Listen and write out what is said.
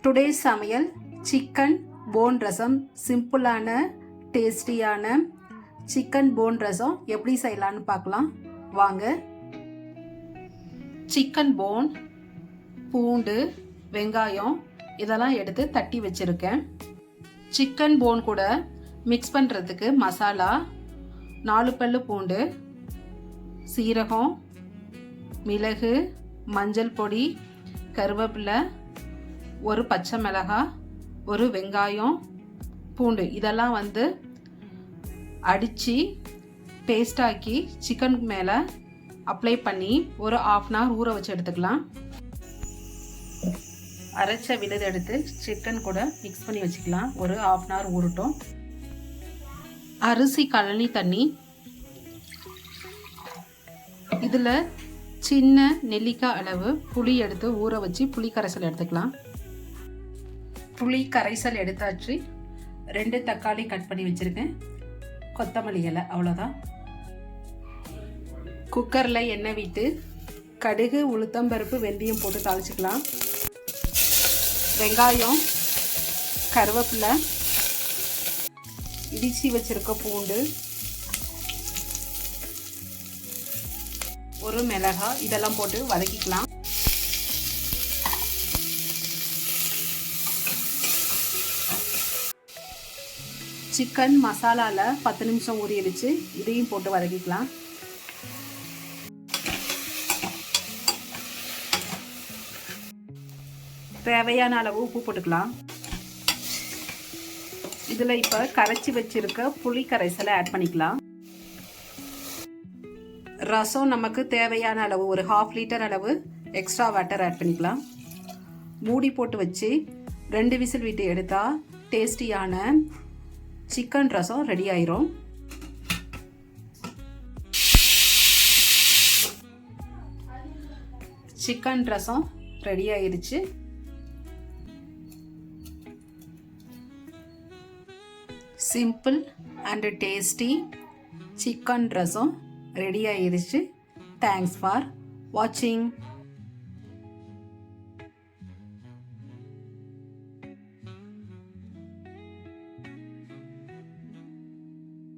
Today சமையல் chicken phone ரசம். சிம்பிளான டேஸ்டியான சிக்கன் போன் ரசம் எப்படி செய்யலான்னு பார்க்கலாம் வாங்க. சிக்கன் போன், பூண்டு, வெங்காயம் இதெல்லாம் எடுத்து தட்டி வச்சுருக்கேன். சிக்கன் போன் கூட மிக்ஸ் பண்ணுறதுக்கு மசாலா 4 பல்லு பூண்டு, சீரகம், மிளகு, மஞ்சள் பொடி, கருவேப்பிலை, ஒரு பச்சை மிளகாய், ஒரு வெங்காயம், பூண்டு இதெல்லாம் அடித்து பேஸ்டாக்கி சிக்கன் மேலே அப்ளை பண்ணி ஒரு 1/2 hour ஊற வச்சு எடுத்துக்கலாம். அரைச்ச விழுது எடுத்து சிக்கன் கூட மிக்ஸ் பண்ணி வச்சுக்கலாம். ஒரு 1/2 hour ஊறட்டும். அரிசி கழனி தண்ணி, இதில் சின்ன நெல்லிக்காய் அளவு புளி எடுத்து ஊற வச்சு புளி கரைசல் எடுத்துக்கலாம். புளி கரைசல் எடுத்தாச்சு. 2 தக்காளி கட் பண்ணி வச்சுருக்கேன். கொத்தமல்லி இலை, அவ்வளோதான். குக்கரில் எண்ணெய் விட்டு கடுகு, உளுத்தம்பருப்பு, வெந்தயம் போட்டு தாளிச்சுக்கலாம். வெங்காயம், கருவேப்பிலை, இடித்து வச்சுருக்க பூண்டு, ஒரு மிளகாய் இதெல்லாம் போட்டு வதக்கிக்கலாம். சிக்கன் மசாலாவில் 10 நிமிஷம் ஊறி வச்சு இதையும் போட்டு வதக்கிக்கலாம். தேவையான அளவு உப்பு போட்டுக்கலாம். இதில் இப்போ கரைச்சி வச்சிருக்க புளி கரைசலை ஆட் பண்ணிக்கலாம். ரசம் நமக்கு தேவையான அளவு ஒரு 1/2 liter அளவு எக்ஸ்ட்ரா வாட்டர் ஆட் பண்ணிக்கலாம். மூடி போட்டு வச்சு 2 விசில் விட்டு எடுத்தால் டேஸ்டியான சிக்கன் ரசம் ரெடி ஆயிரும். சிக்கன் ரசம் ரெடி ஆயிருச்சு. Simple and tasty chicken rasam ready ஆயிருச்சு. தேங்க்ஸ் ஃபார் வாட்சிங்.